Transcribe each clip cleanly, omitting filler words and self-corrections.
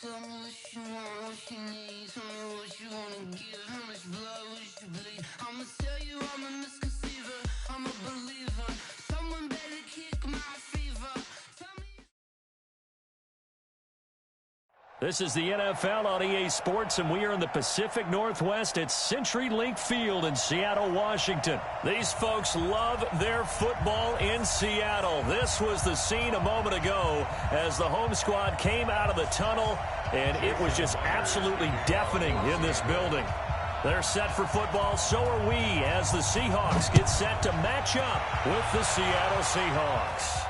Tell me what you want, what you need. Tell me what you wanna give. How much blood would you bleed? I'ma tell you I'm a misconceiver. I'm a believer. Someone better kick my fever. Tell me. This is the NFL on EA Sports, and we are in the Pacific Northwest at CenturyLink Field in Seattle, Washington. These folks love their football in Seattle. This was the scene a moment ago as the home squad came out of the tunnel, and it was just absolutely deafening in this building. They're set for football, so are we, as the Seahawks get set to match up with the Seattle Seahawks.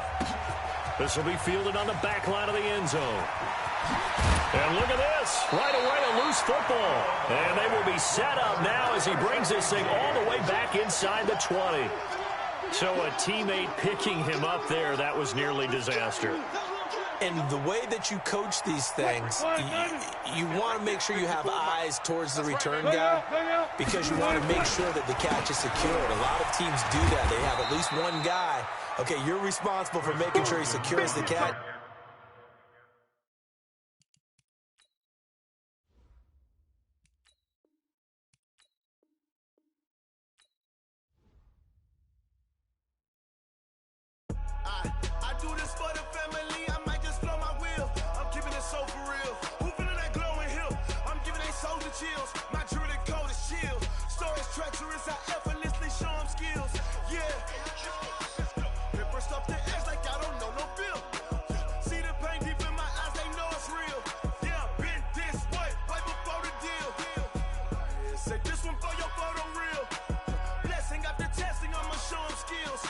This will be fielded on the back line of the end zone. And look at this. Right away, a loose football. And they will be set up now as he brings this thing all the way back inside the 20. So a teammate picking him up there, that was nearly disaster. And the way that you coach these things, you want to make sure you have eyes towards the return guy because you want to make sure that the catch is secured. A lot of teams do that. They have at least one guy. Okay, you're responsible for making sure he secures the catch. I do this for the family, I might just blow my wheel. I'm keeping it so for real. Who feeling that glowing hill? I'm giving they souls the chills. My druid code is chill. Stories treacherous, I effortlessly show them skills. Yeah. They burst off the edge like I don't know no bill. See the pain deep in my eyes, they know it's real. Yeah, been this way, way before the deal. Say this one for your photo real. Blessing after testing, I'ma show them skills.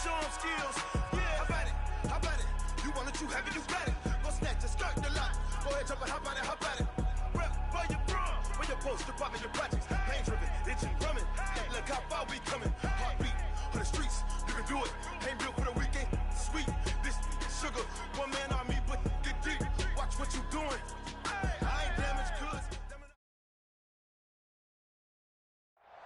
Show them skills. Yeah, how about it? You want it, you have it, you got it. Go snatch the skirt, the lot. Go ahead, jump it, how about it? Rep for your prom. When your post, department, your projects. Pain driven, itching, drumming. Hey, look how far we coming. Heartbeat on the streets. You can do it. Ain't built for the weekend. Sweet, this sugar. One man army, but dig deep. Watch what you doing. I ain't damaged goods.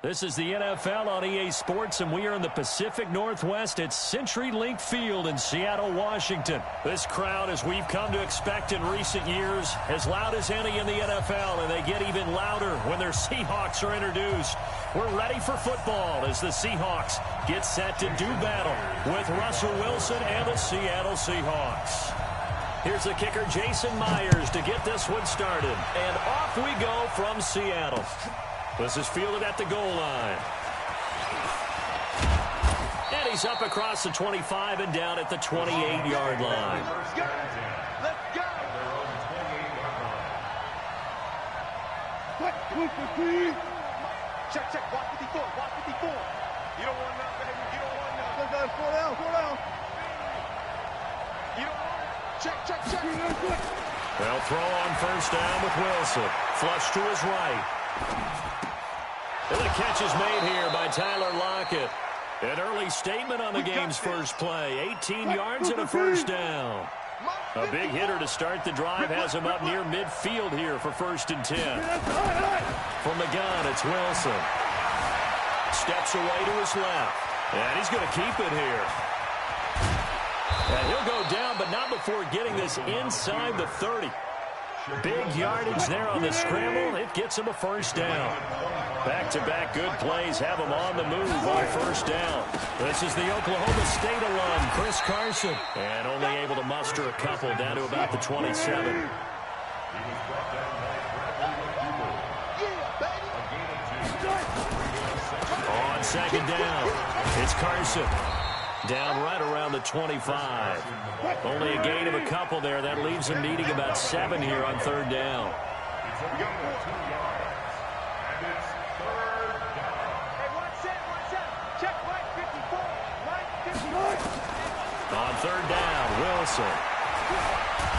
This is the NFL on EA Sports, and we are in the Pacific Northwest at CenturyLink Field in Seattle, Washington. This crowd, as we've come to expect in recent years, as loud as any in the NFL, and they get even louder when their Seahawks are introduced. We're ready for football as the Seahawks get set to do battle with Russell Wilson and the Seattle Seahawks. Here's the kicker, Jason Myers, to get this one started. And off we go from Seattle. This is fielded at the goal line. And he's up across the 25 and down at the 28-yard line. Let's go. Check. Watch 54. You don't want nothing, baby. You don't want nothing. Slow down. You don't want it. Check. They'll throw on first down with Wilson. Flush to his right. And the catch is made here by Tyler Lockett. An early statement on the game's first play. 18 yards and a first down. A big hitter to start the drive has him up near midfield here for 1st and 10. From the gun, it's Wilson. Steps away to his left. And he's going to keep it here. And he'll go down, but not before getting this inside the 30. Big yardage there on the scramble. It gets him a first down. Back-to-back good plays have him on the move on first down. This is the Oklahoma State alum, Chris Carson. And only able to muster a couple down to about the 27. On second down, it's Carson. Down right around the 25. Only a gain of a couple there. That leaves him needing about 7 here on 3rd down. On 3rd down, Wilson.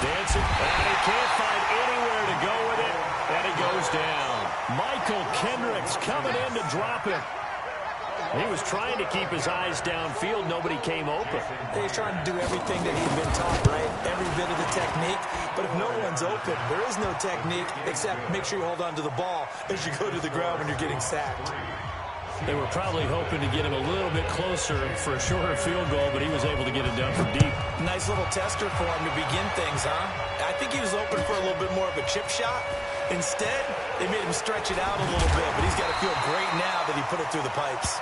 Dancing, and he can't find anywhere to go with it, and he goes down. Michael Kendricks coming in to drop it. He was trying to keep his eyes downfield. Nobody came open. He's trying to do everything that he'd been taught, right? Every bit of the technique. But if no one's open, there is no technique except make sure you hold on to the ball as you go to the ground when you're getting sacked. They were probably hoping to get him a little bit closer for a shorter field goal, but he was able to get it done from deep. Nice little tester for him to begin things, huh? I think he was open for a little bit more of a chip shot. Instead, they made him stretch it out a little bit, but he's got to feel great now that he put it through the pipes.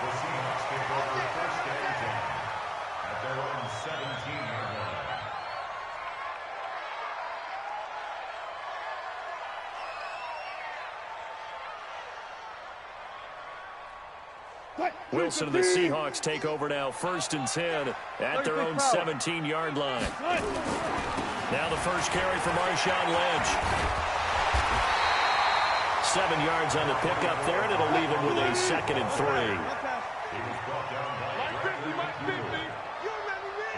Wilson and the Seahawks take over now, 1st and 10 at their own 17-yard line. Now the first carry for Marshawn Lynch. 7 yards on the pickup there, and it'll leave him with a 2nd and 3.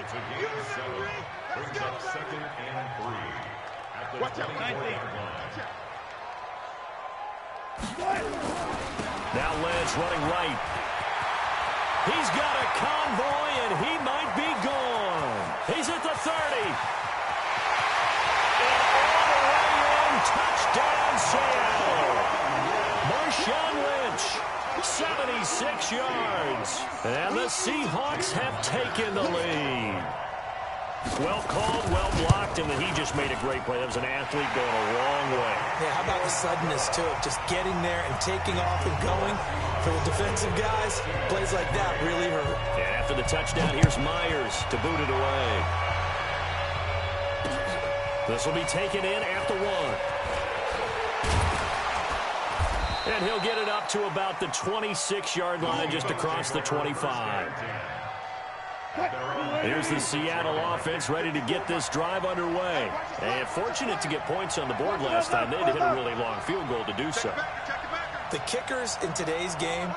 It's a gain of 7. Brings up 2nd and 3. At the 20-yard line. Now Lynch running right. He's got a convoy, and he might be gone. He's at the 30. And all the way in, touchdown Seattle. Marshawn Lynch, 76 yards. And the Seahawks have taken the lead. Well called, well blocked, and then he just made a great play. That was an athlete going a long way. Yeah, how about the suddenness, too, of just getting there and taking off and going? For the defensive guys, plays like that really hurt. And after the touchdown, here's Myers to boot it away. This will be taken in at the 1. And he'll get it up to about the 26-yard line, just across the 25. Here's the Seattle offense ready to get this drive underway. And fortunate to get points on the board last time. They had to hit a really long field goal to do so. The kickers in today's game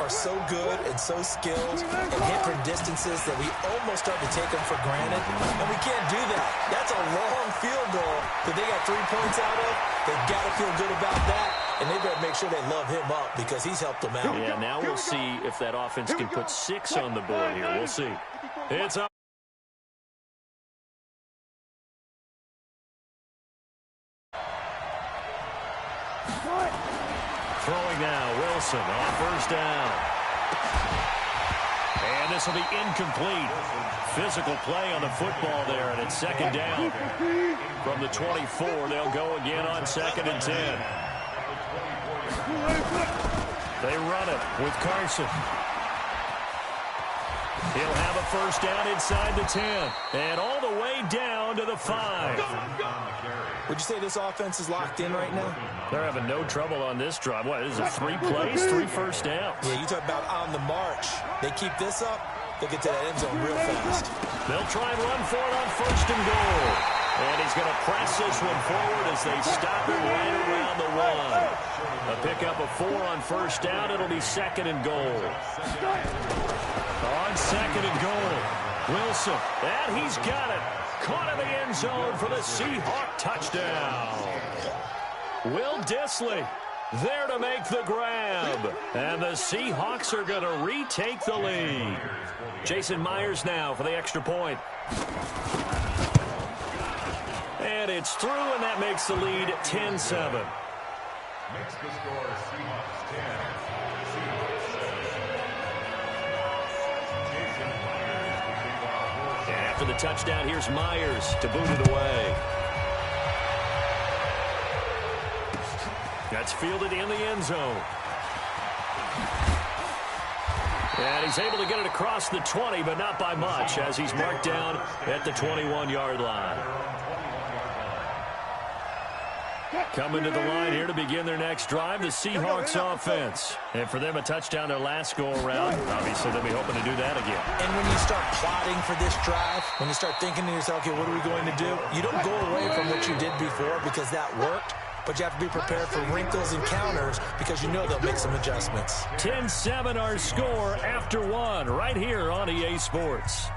are so good and so skilled and hit from distances that we almost start to take them for granted. And we can't do that. That's a long field goal that they got 3 points out of. They've got to feel good about that. And they better make sure they love him up because he's helped them out. Yeah, now we'll see if that offense can put 6 on the board here. We'll see. It's up. Throwing now, Wilson on 1st down. And this will be incomplete. Physical play on the football there, and it's 2nd down. From the 24, they'll go again on 2nd and 10. They run it with Carson. He'll have a 1st down inside the 10. And all the way down to the 5. Would you say this offense is locked in right now? They're having no trouble on this drive. What, is it 3 plays, 3 first downs? Yeah, you talk about on the march. They keep this up, they'll get to that end zone real fast. They'll try and run for it on 1st and goal. And he's going to press this one forward as they stop him right around the 1. A pickup of 4 on 1st down. It'll be 2nd and goal. On 2nd and goal, Wilson. And he's got it. Caught in the end zone for the Seahawk touchdown. Will Dissly there to make the grab. And the Seahawks are going to retake the lead. Jason Myers now for the extra point. And it's through, and that makes the lead 10-7. Makes the score Seahawks 10. And after the touchdown, here's Myers to boot it away. That's fielded in the end zone. And he's able to get it across the 20, but not by much, as he's marked down at the 21-yard line. Coming to the line here to begin their next drive, the Seahawks offense. And for them, a touchdown their last go-around. Obviously, they'll be hoping to do that again. And when you start plotting for this drive, when you start thinking to yourself, okay, what are we going to do? You don't go away from what you did before because that worked. But you have to be prepared for wrinkles and counters because you know they'll make some adjustments. 10-7 our score after 1 right here on EA Sports.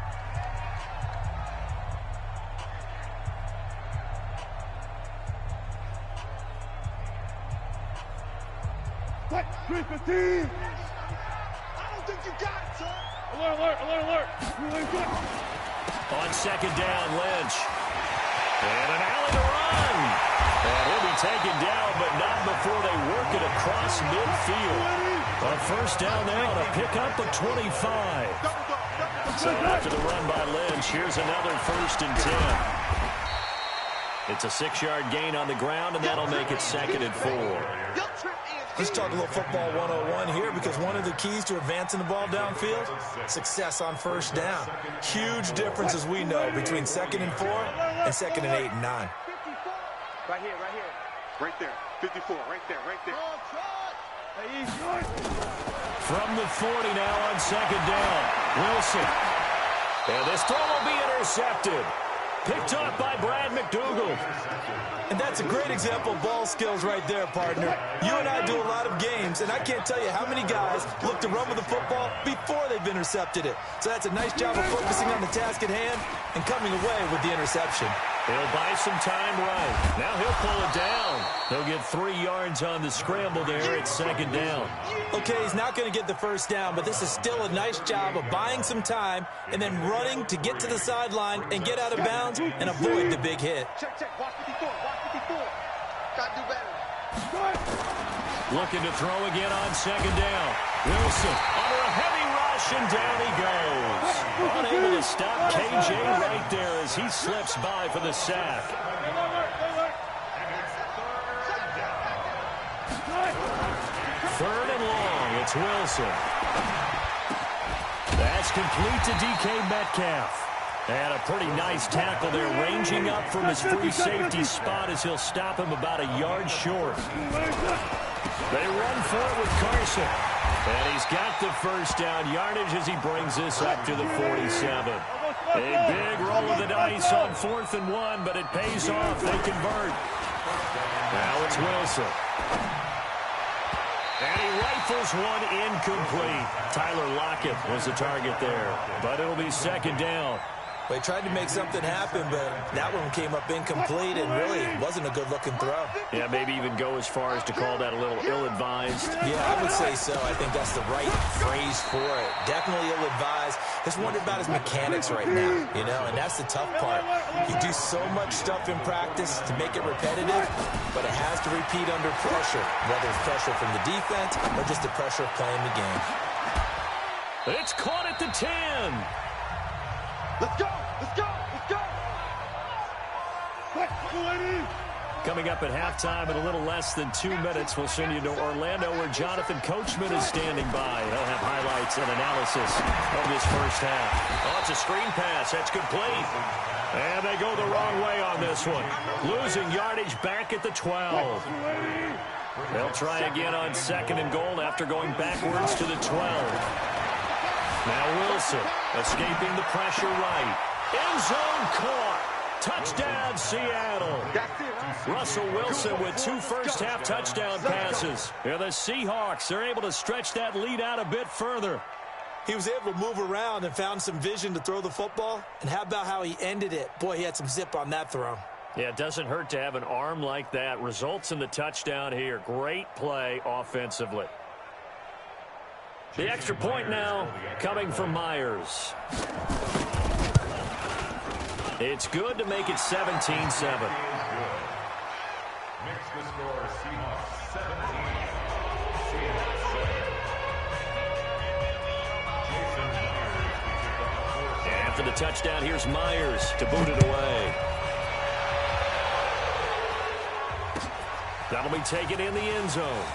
What? 315! I don't think you got it, sir. Alert, alert, alert, alert. On second down, Lynch. And an alley to run. And he'll be taken down, but not before they work it across midfield. A first down now to pick up a 25. So after the run by Lynch, here's another 1st and 10. It's a 6-yard gain on the ground, and that'll make it 2nd and 4. Let's talk a little football 101 here, because one of the keys to advancing the ball downfield, success on first down. Huge difference, as we know, between 2nd and 4 and 2nd and 8 and 9. Right here. Right there. 54, right there. From the 40 now on 2nd down. Wilson. And this throw will be intercepted. Picked up by Brad McDougal. And that's a great example of ball skills right there, partner. You and I do a lot of games, and I can't tell you how many guys look to run with the football before they've intercepted it. So that's a nice job of focusing on the task at hand and coming away with the interception. He'll buy some time right. Now he'll pull it down. He'll get 3 yards on the scramble there at 2nd down. Okay, he's not going to get the first down, but this is still a nice job of buying some time and then running to get to the sideline and get out of bounds and avoid the big hit. Check. Watch 54. Gotta do better. Looking to throw again on 2nd down. Wilson under a heavy rush, and down he goes. Unable to stop KJ right there as he slips by for the sack. 3rd and long. It's Wilson. That's complete to DK Metcalf. And a pretty nice tackle there, ranging up from his free safety spot as he'll stop him about a yard short. They run for it with Carson. And he's got the first down yardage as he brings this up to the 47. A big roll of the dice on 4th and 1, but it pays off. They convert. Now it's Wilson. And he rifles one incomplete. Tyler Lockett was the target there, but it'll be 2nd down. They tried to make something happen, but that one came up incomplete and really wasn't a good-looking throw. Yeah, maybe even go as far as to call that a little ill-advised. Yeah, I would say so. I think that's the right phrase for it. Definitely ill-advised. Just wonder about his mechanics right now, and that's the tough part. You do so much stuff in practice to make it repetitive, but it has to repeat under pressure, whether it's pressure from the defense or just the pressure of playing the game. It's caught at the 10. Let's go. Coming up at halftime in a little less than 2 minutes, we'll send you to Orlando where Jonathan Coachman is standing by. He'll have highlights and analysis of this first half. Oh, it's a screen pass. That's complete. And they go the wrong way on this one. Losing yardage back at the 12. They'll try again on 2nd and goal after going backwards to the 12. Now Wilson escaping the pressure right. End zone caught. Touchdown, Seattle. Russell Wilson with 2 first-half touchdown passes. And the Seahawks are able to stretch that lead out a bit further. He was able to move around and found some vision to throw the football. And how about how he ended it? Boy, he had some zip on that throw. Yeah, it doesn't hurt to have an arm like that. Results in the touchdown here. Great play offensively. The extra point now coming from Myers. It's good to make it 17-7. Makes the score Seahawks 17. After the touchdown, here's Myers to boot it away. That'll be taken in the end zone.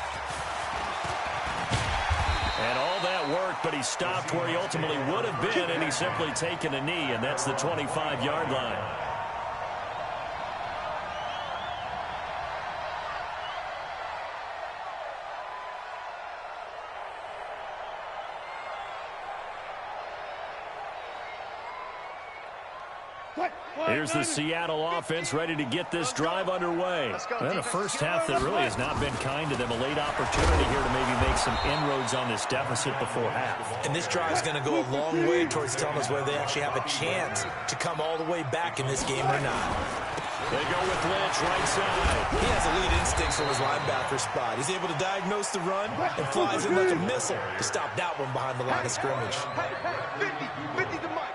And all that work, but he stopped where he ultimately would have been, and he's simply taken a knee, and that's the 25-yard line. Here's the Seattle offense ready to get this drive underway. And a first half that really has not been kind to them. A late opportunity here to maybe make some inroads on this deficit before half. And this drive is going to go a long way towards telling us whether they actually have a chance to come all the way back in this game or not. They go with Lynch right side. He has elite instincts from his linebacker spot. He's able to diagnose the run and flies in like a missile to stop that one behind the line of scrimmage. 50 to Mike.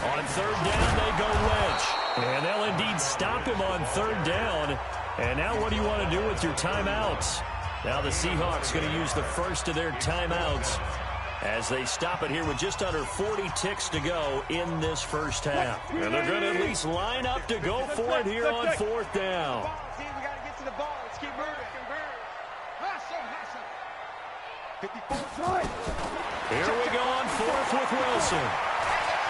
On 3rd down, they go Lynch. And they'll indeed stop him on 3rd down. And now what do you want to do with your timeouts? Now the Seahawks going to use the first of their timeouts as they stop it here with just under 40 ticks to go in this first half. And they're going to at least line up to go for it here on fourth down. See, we got to get to the ball. Let's keep moving. Here we go on fourth with Wilson.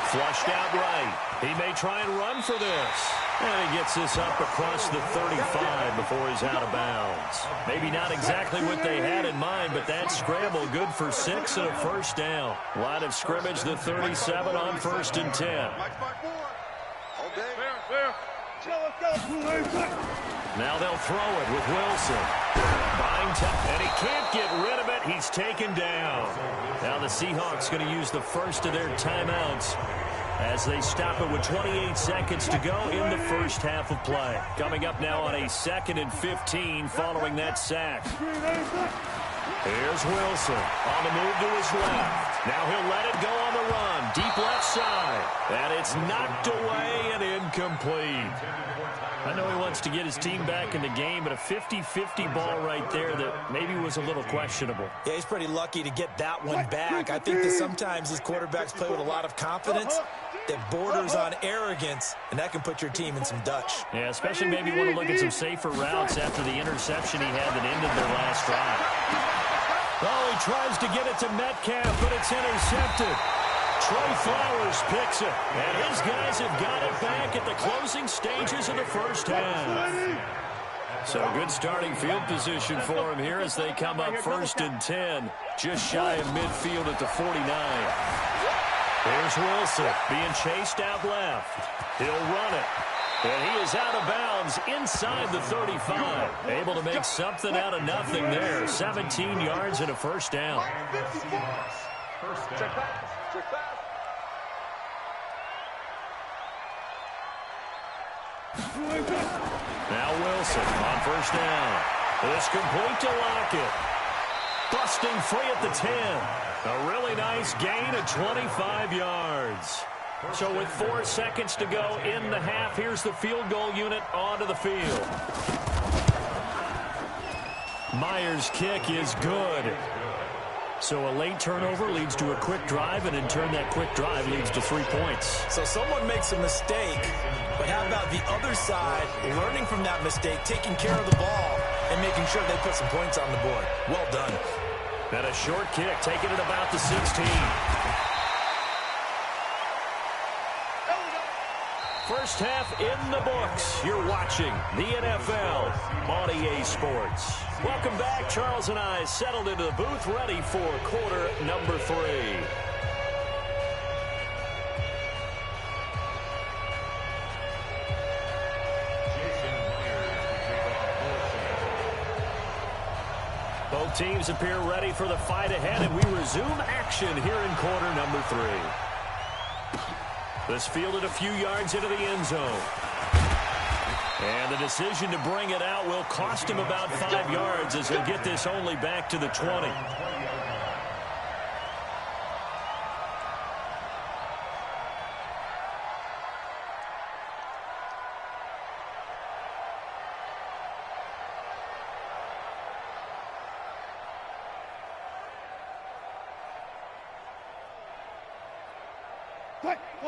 Flushed out right. He may try and run for this. And he gets this up across the 35 before he's out of bounds. Maybe not exactly what they had in mind, but that scramble good for 6 and a first down. Line of scrimmage, the 37 on 1st and 10. Now they'll throw it with Wilson. Buying time, and he can't get rid of it. He's taken down. Now the Seahawks going to use the first of their timeouts as they stop it with 28 seconds to go in the first half of play. Coming up now on a 2nd and 15 following that sack. Here's Wilson on the move to his left. Now he'll let it go on the run. Deep left side. And it's knocked away and incomplete. I know he wants to get his team back in the game, but a 50-50 ball right there that maybe was a little questionable. Yeah, he's pretty lucky to get that one back. I think that sometimes these quarterbacks play with a lot of confidence that borders on arrogance, and that can put your team in some Dutch. Yeah, especially maybe want to look at some safer routes after the interception he had that ended their last drive. Oh, he tries to get it to Metcalf, but it's intercepted. Trey Flowers picks it, and his guys have got it back at the closing stages of the first half. So good starting field position for him here as they come up 1st and 10, just shy of midfield at the 49. Here's Wilson being chased out left. He'll run it. And he is out of bounds inside the 35. Able to make something out of nothing there. 17 yards and a first down. Now Wilson on 1st down. It's complete to Lockett. Busting free at the 10. A really nice gain of 25 yards. So with 4 seconds to go in the half, here's the field goal unit onto the field. Myers' kick is good. So a late turnover leads to a quick drive, and in turn that quick drive leads to 3 points. So someone makes a mistake, but how about the other side learning from that mistake, taking care of the ball, and making sure they put some points on the board? Well done. And a short kick, taking it about the 16. First half in the books. You're watching the NFL on EA Sports. Welcome back. Charles and I settled into the booth, ready for quarter number 3. Both teams appear ready for the fight ahead, and we resume action here in quarter number 3. This fielded a few yards into the end zone. And the decision to bring it out will cost him about 5 yards as he'll get this only back to the 20.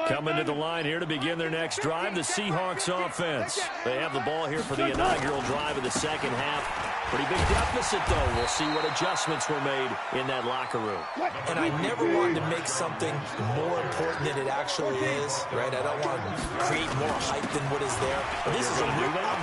Coming to the line here to begin their next drive, the Seahawks offense. They have the ball here for the inaugural drive of the second half. Pretty big deficit, though. We'll see what adjustments were made in that locker room. And I never wanted to make something more important than it actually is, right? I don't want to create more hype than what is there. But this is I'm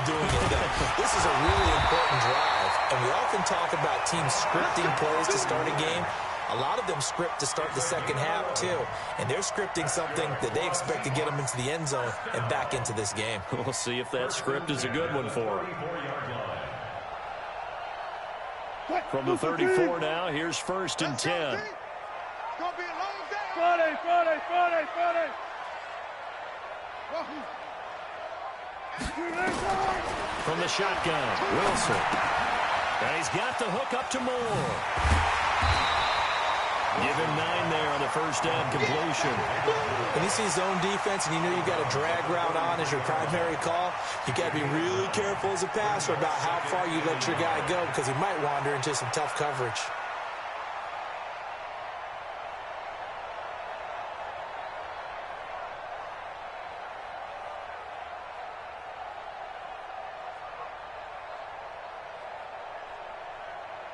doing it, though. This is a really important drive. And we often talk about teams scripting plays to start a game. A lot of them script to start the second half, too. And they're scripting something that they expect to get them into the end zone and back into this game. We'll see if that script is a good one for them. From the 34 now, here's 1st and 10. From the shotgun, Wilson. And he's got the hook up to Moore. Give him 9 there on the first down completion. When you see zone defense and you know you got a drag route on as your primary call, you got to be really careful as a passer about how far you let your guy go because he might wander into some tough coverage.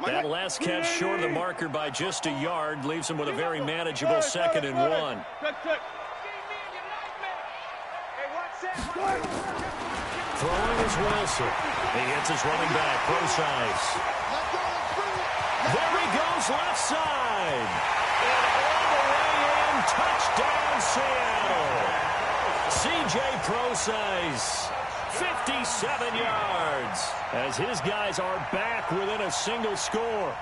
That last catch short of the marker by just a yard leaves him with a very manageable 2nd and 1. Throwing is Wilson. He hits his running back, Procise. There he goes, left side. And all the way in, touchdown Seattle. C.J. Procise. 57 yards as his guys are back within a single score.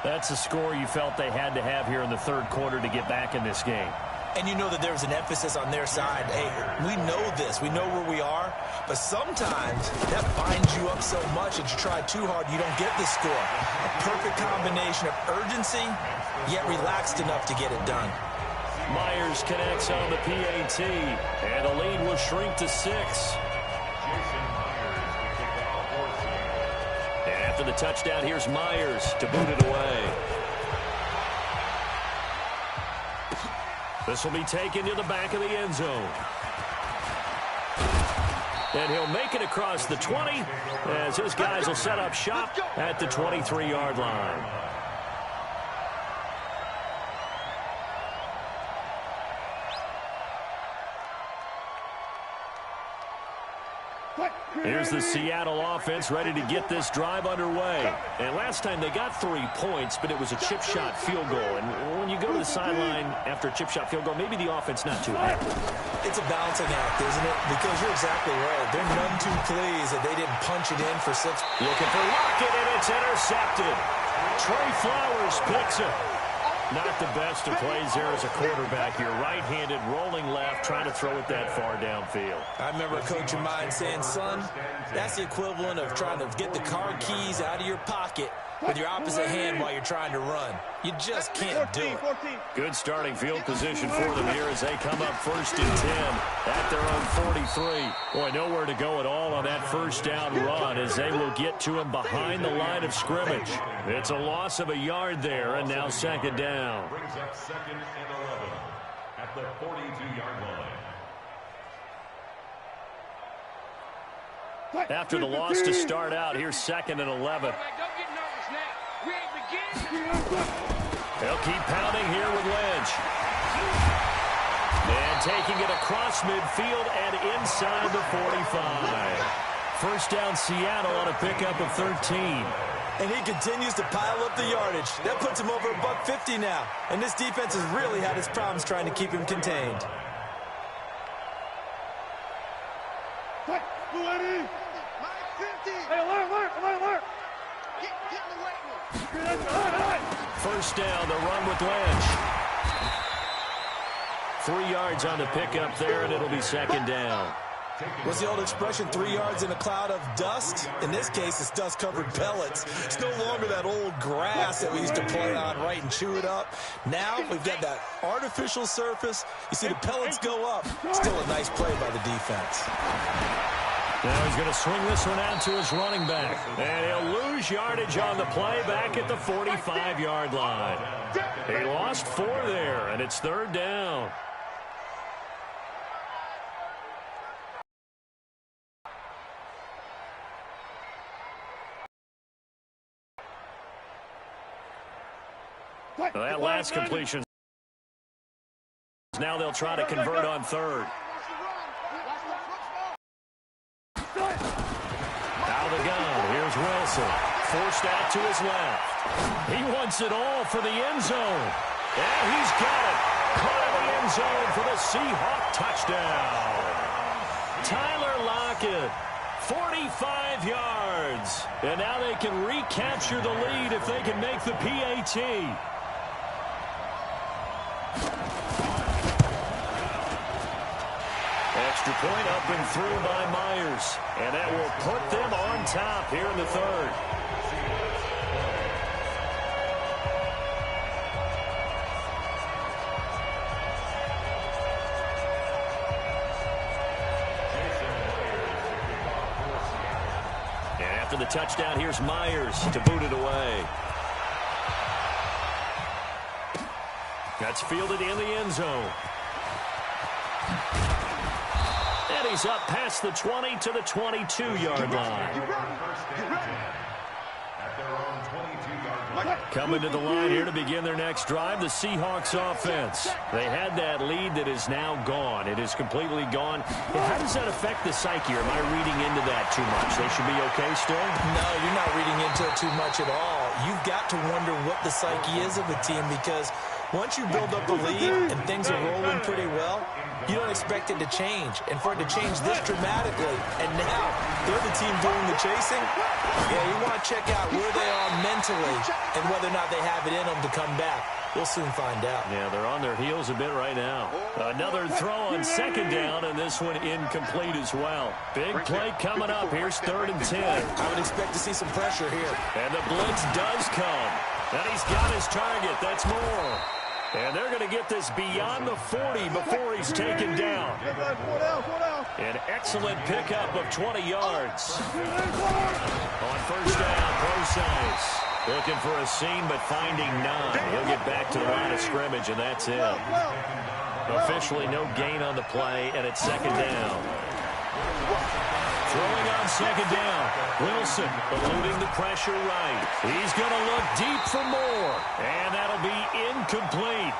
That's a score you felt they had to have here in the third quarter to get back in this game. And you know that there was an emphasis on their side. Hey, we know this. We know where we are. But sometimes that binds you up so much that you try too hard, you don't get the score. A perfect combination of urgency, yet relaxed enough to get it done. Myers connects on the PAT, and the lead will shrink to 6. And after the touchdown, here's Myers to boot it away. This will be taken to the back of the end zone. And he'll make it across the 20 as his guys will set up shop at the 23-yard line. Here's the Seattle offense ready to get this drive underway. And last time they got 3 points, but it was a chip shot field goal. And when you go to the sideline after a chip shot field goal, maybe the offense not too happy. It's a balancing act, isn't it? Because you're exactly right. They're none too pleased that they didn't punch it in for 6. Looking for Lockett, and it's intercepted. Trey Flowers picks it. Not the best of plays there as a quarterback here. Right-handed, rolling left, trying to throw it that far downfield. I remember a coach of mine saying, son, that's the equivalent of trying to get the car keys out of your pocket with your opposite hand while you're trying to run. You just can't do it. Good starting field position for them here as they come up 1st and 10 at their own 43. Boy, nowhere to go at all on that first down run as they will get to him behind the line of scrimmage. It's a loss of a yard there, and now 2nd down. Brings up 2nd and 11 at the 42-yard line. After the loss to start out, here's 2nd and 11. They'll keep pounding here with Lynch. And taking it across midfield and inside the 45. First down Seattle on a pickup of 13. And he continues to pile up the yardage. That puts him over $150 now. And this defense has really had its problems trying to keep him contained. First down, the run with Lynch. 3 yards on the pickup there, and it'll be 2nd down. What's the old expression, 3 yards in a cloud of dust? In this case, it's dust-covered pellets. It's no longer that old grass that we used to play on, right, and chew it up. Now we've got that artificial surface. You see the pellets go up. Still a nice play by the defense. Now he's going to swing this one out to his running back. And he'll lose yardage on the play back at the 45-yard line. He lost 4 there, and it's 3rd down. Well, that last completion. Now they'll try to convert on 3rd. Out of the gun. Here's Wilson. Forced out to his left. He wants it all for the end zone. And he's got it. Caught in the end zone for the Seahawks touchdown. Tyler Lockett. 45 yards. And now they can recapture the lead if they can make the PAT. Extra point up and through by Myers. And that will put them on top here in the 3rd. After the touchdown, here's Myers to boot it away. That's fielded in the end zone. And he's up past the 20 to the 22-yard line. Coming to the line here to begin their next drive, the Seahawks offense. They had that lead that is now gone. It is completely gone. And how does that affect the psyche? Or am I reading into that too much? They should be okay still? No, you're not reading into it too much at all. You've got to wonder what the psyche is of a team, because once you build up a lead and things are rolling pretty well, you don't expect it to change. And for it to change this dramatically, and now they're the team doing the chasing, yeah, you want to check out where they are mentally and whether or not they have it in them to come back. We'll soon find out. Yeah, they're on their heels a bit right now. Another throw on second down, and this one incomplete as well. Big play coming up. Here's 3rd and 10. I would expect to see some pressure here. And the blitz does come. And he's got his target. That's more. And they're going to get this beyond the 40 before he's taken down. An excellent pickup of 20 yards. On first down, Procise. Looking for a seam, but finding none. He'll get back to the line of scrimmage, and that's it. Officially no gain on the play, and it's second down. Throwing on second down. Wilson eluding the pressure right. He's going to look deep for more. And that'll be incomplete.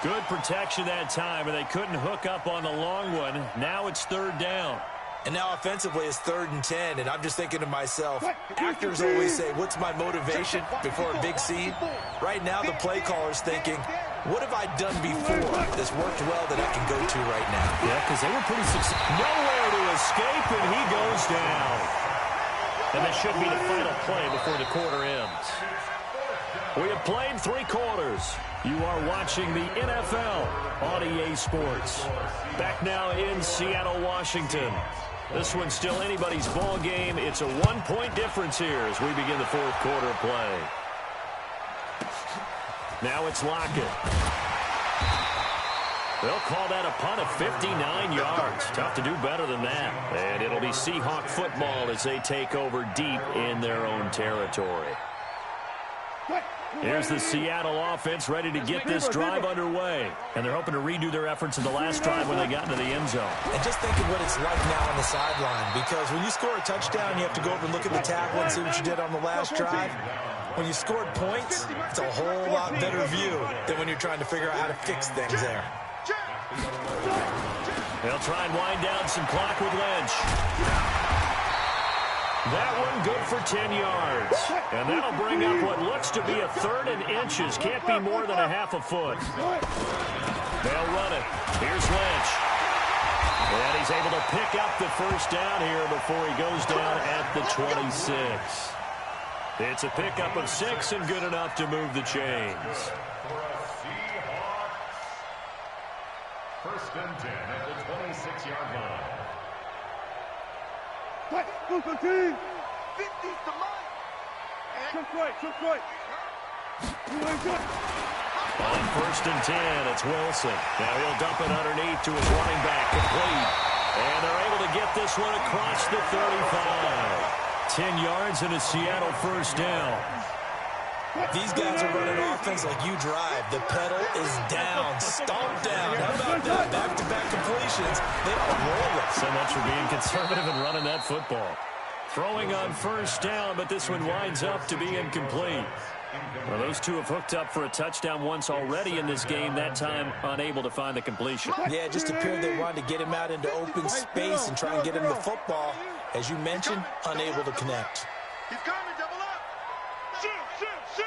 Good protection that time, and they couldn't hook up on the long one. Now it's 3rd down. And now offensively it's 3rd and 10, and I'm just thinking to myself, actors always say, what's my motivation before a big scene? Right now the play caller's thinking, what have I done before that's worked well that I can go to right now? Yeah, because they were pretty successful. Nowhere to escape, and he goes down. And this should be the final play before the quarter ends. We have played 3 quarters. You are watching the NFL on EA Sports. Back now in Seattle, Washington. This one's still anybody's ball game. It's a 1-point difference here as we begin the 4th quarter of play. Now it's Lockett. They'll call that a punt of 59 yards. Tough to do better than that. And it'll be Seahawk football as they take over deep in their own territory. Here's the Seattle offense ready to get this drive underway. And they're hoping to redo their efforts in the last drive when they got into the end zone. And just think of what it's like now on the sideline, because when you score a touchdown, you have to go over and look at the tackle and see what you did on the last drive. When you scored points, it's a whole lot better view than when you're trying to figure out how to fix things there. They'll try and wind down some clock with Lynch. That one good for 10 yards. And that'll bring up what looks to be a 3rd and inches. Can't be more than a half a foot. They'll run it. Here's Lynch. And he's able to pick up the first down here before he goes down at the 26. It's a pickup of 6 and good enough to move the chains. First and 10 at the 26-yard line. On first and 10, it's Wilson. Now he'll dump it underneath to his running back, complete. And they're able to get this one across the 35. 10 yards and a Seattle first down. These guys are running offense like you drive. The pedal is down, stomp down. How about that? Back-to-back completions. They are rolling. So much for being conservative and running that football. Throwing on first down, but this one winds up to be incomplete. Well, those two have hooked up for a touchdown once already in this game, that time unable to find the completion. Yeah, it just appeared they wanted to get him out into open space and try and get him the football. As you mentioned, unable to connect. He's coming, double up. Shoot, shoot, shoot.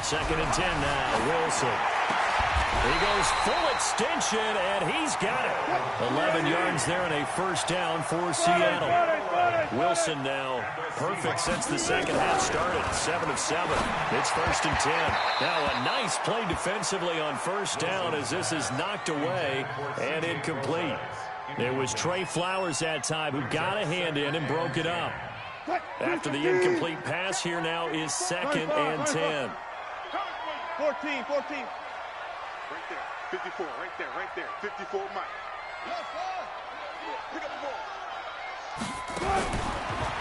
Second and 10 now, Wilson. He goes full extension, and he's got it. 11 yards there and a first down for Seattle. Wilson now perfect since the second half started. 7 of 7. It's first and 10. Now a nice play defensively on first down as this is knocked away and incomplete. It was Trey Flowers that time who got a hand in and broke it up. After the incomplete pass, here now is second and 10. 14. Right there, 54, right there. 54, Mike.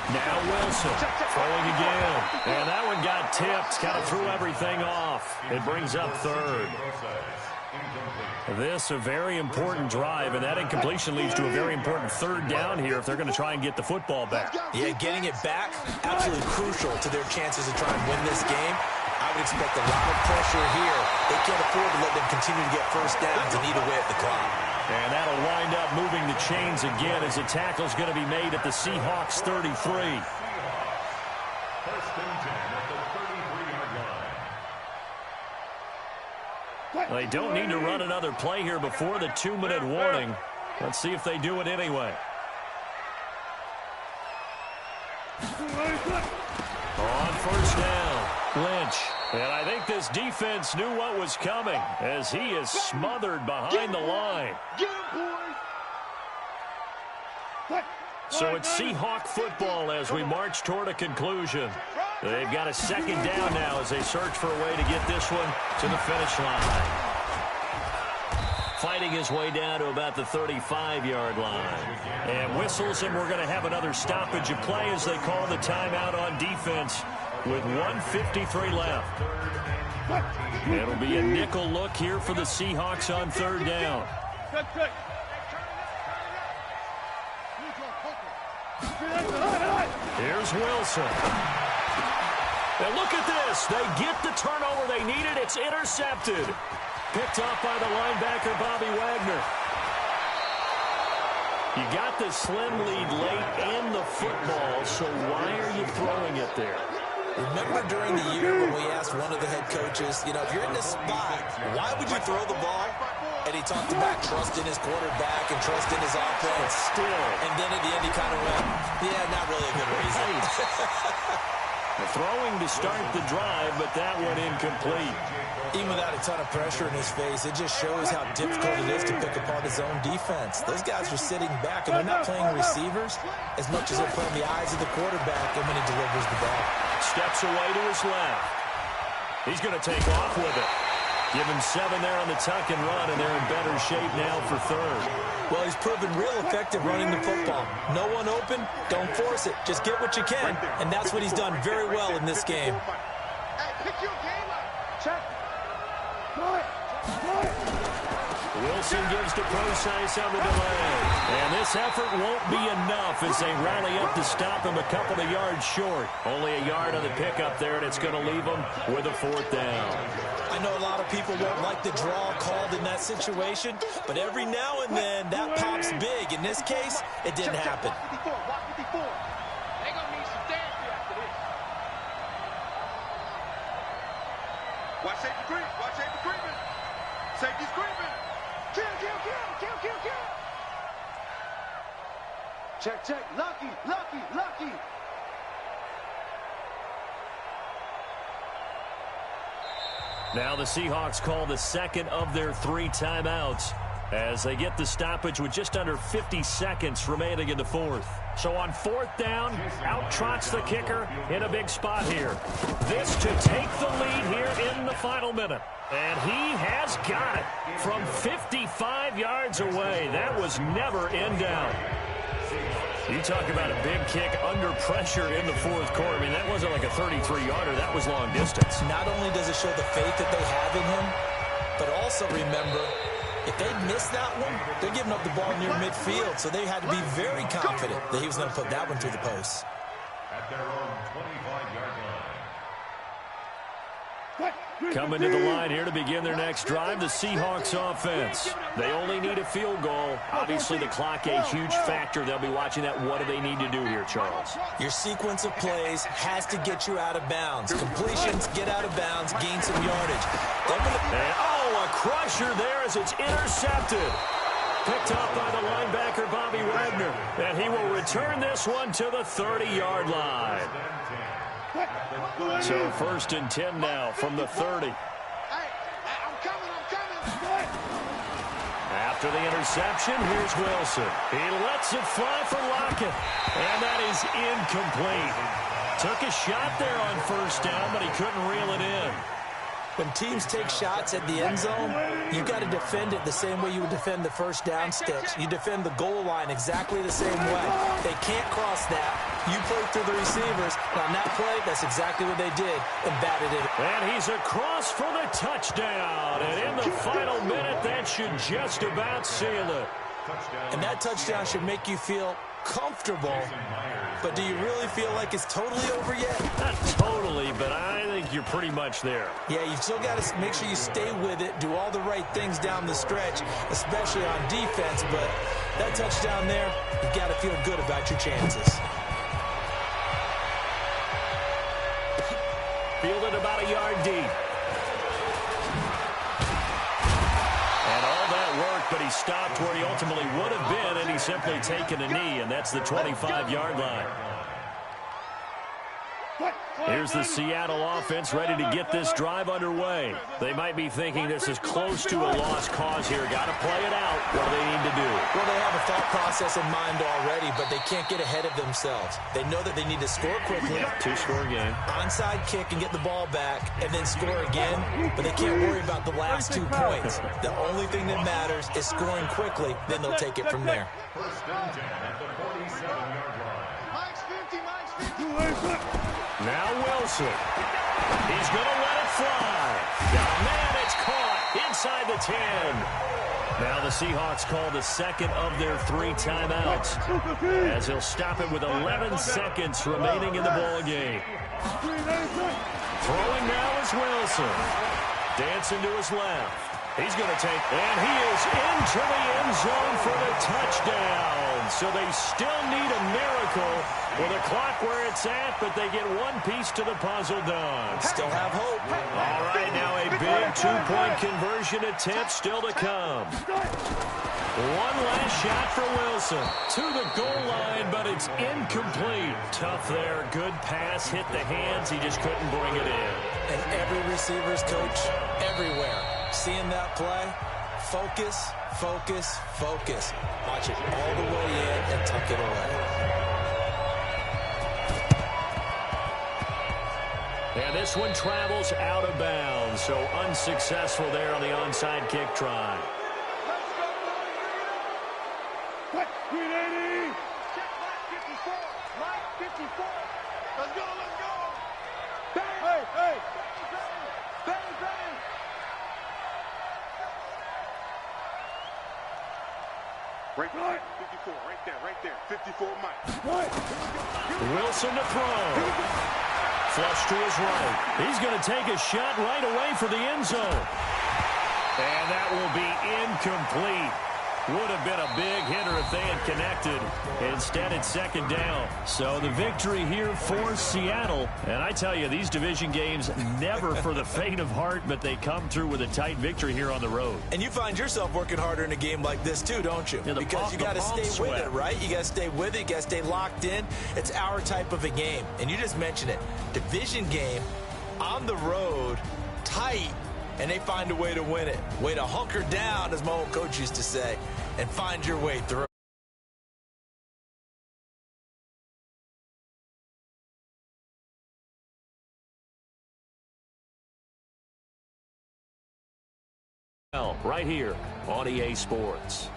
Now Wilson throwing again. And that one got tipped. Kind of threw everything off. It brings up third. This a very important drive, and that incompletion leads to a very important third down here if they're going to try and get the football back. Yeah, getting it back, absolutely crucial to their chances to try and win this game. I would expect a lot of pressure here. They can't afford to let them continue to get first downs and eat away at the clock. And that'll wind up moving the chains again as the tackle's going to be made at the Seahawks 33. First and 10 at the 33-yard line. They don't need to run another play here before the 2-minute warning. Let's see if they do it anyway. On first down, Lynch. And I think this defense knew what was coming as he is smothered behind the line. So it's Seahawk football as we march toward a conclusion. They've got a second down now as they search for a way to get this one to the finish line. Fighting his way down to about the 35-yard line. And whistles, and we're going to have another stoppage of play as they call the timeout on defense with 1:53 left. It'll be a nickel look here for the Seahawks on third down. Here's Wilson. And look at this. They get the turnover they needed. It's intercepted. Picked up by the linebacker, Bobby Wagner. You got the slim lead late and the football, so why are you throwing it there? Remember during the year when we asked one of the head coaches, if you're in this spot, why would you throw the ball? And he talked about trust in his quarterback and trust in his offense. Still. And then at the end he kind of went, yeah, not really a good reason. Throwing to start the drive, but that one incomplete. Even without a ton of pressure in his face, it just shows how difficult it is to pick apart his own defense. Those guys are sitting back, and they're not playing receivers as much as they're playing the eyes of the quarterback and when he delivers the ball. Steps away to his left. He's going to take off with it. Give him 7 there on the tuck and run, and they're in better shape now for third. Well, he's proven real effective running the football. No one open, don't force it. Just get what you can, and that's what he's done very well in this game. Wilson gives to Procise on the delay. And this effort won't be enough as they rally up to stop him a couple of yards short. Only a yard on the pickup there, and it's going to leave him with a fourth down. I know a lot of people won't like the draw called in that situation, but every now and then that pops big. In this case, it didn't happen. Watch safety creep. Watch safety creeping. Safety's creeping. Kill. Check. Lucky. Now the Seahawks call the second of their 3 timeouts as they get the stoppage with just under 50 seconds remaining in the fourth. So on fourth down, out trots the kicker in a big spot here. This to take the lead here in the final minute. And he has got it from 55 yards away. That was never in doubt. You talk about a big kick under pressure in the fourth quarter. I mean, that wasn't like a 33-yarder. That was long distance. Not only does it show the faith that they have in him, but also remember, if they miss that one, they're giving up the ball near midfield. So they had to be very confident that he was going to put that one through the post. At their own 25-yard line. Coming to the line here to begin their next drive, the Seahawks offense. They only need a field goal. Obviously, the clock a huge factor. They'll be watching that. What do they need to do here, Charles? Your sequence of plays has to get you out of bounds. Completions, get out of bounds, gain some yardage. And, a crusher there as it's intercepted. Picked up by the linebacker, Bobby Wagner. And he will return this one to the 30-yard line. So first and 10 now from the 30. After the interception, here's Wilson. He lets it fly for Lockett. And that is incomplete. Took a shot there on first down, but he couldn't reel it in. When teams take shots at the end zone, you got to defend it the same way you would defend the first down sticks. You defend the goal line exactly the same way. They can't cross that. You play through the receivers. On that play, that's exactly what they did and batted it. And he's across for the touchdown. And in the final minute, that should just about seal it. And that touchdown should make you feel comfortable. But do you really feel like it's totally over yet? Not totally, but I think you're pretty much there. Yeah, you still got to make sure you stay with it, do all the right things down the stretch, especially on defense. But that touchdown there, you got to feel good about your chances. Fielded about a yard deep. And all that work, but he stopped where he ultimately would have been, and he's simply taken a knee, and that's the 25-yard line. Here's the Seattle offense ready to get this drive underway. They might be thinking this is close to a lost cause here. Got to play it out. What do they need to do? Well, they have a thought process in mind already, but they can't get ahead of themselves. They know that they need to score quickly. Two-score game. Onside kick and get the ball back and then score again, but they can't worry about the last 2 points. The only thing that matters is scoring quickly, then they'll take it from there. First down at the 47-yard line. Mike's 50, Mike's 50. Now Wilson. He's going to let it fly. Got a man, it's caught inside the 10. Now the Seahawks call the second of their 3 timeouts, as he'll stop it with 11 seconds remaining in the ball game. Throwing now is Wilson. Dancing to his left. He's going to take, and he is into the end zone for the touchdown. So they still need a miracle with a clock where it's at, but they get one piece to the puzzle done. Still have hope. All right, now a big 2-point conversion attempt still to come. One last shot for Wilson. To the goal line, but it's incomplete. Tough there. Good pass. Hit the hands. He just couldn't bring it in. And every receiver's coach everywhere, seeing that play, focus, focus, focus. Watch it all the way in and tuck it away. And this one travels out of bounds, so unsuccessful there on the onside kick try. What? 380. Check Mike 54. Mike 54. Let's go, let's go. Bang. Hey, hey. Bang, bang. Right, 54, right there. 54, Mike. Right. Wilson to throw. Flush to his right. He's going to take a shot right away for the end zone. And that will be incomplete. Would have been a big hitter if they had connected. Instead, it's second down. So the victory here for Seattle. And I tell you, these division games, never for the faint of heart, but they come through with a tight victory here on the road. And you find yourself working harder in a game like this too, don't you? Yeah, because you got to stay with it, right? You got to stay with it. You got to stay locked in. It's our type of a game. And you just mentioned it. Division game, on the road, tight, and they find a way to win it. Way to hunker down, as my old coach used to say, and find your way through. Right here on EA Sports.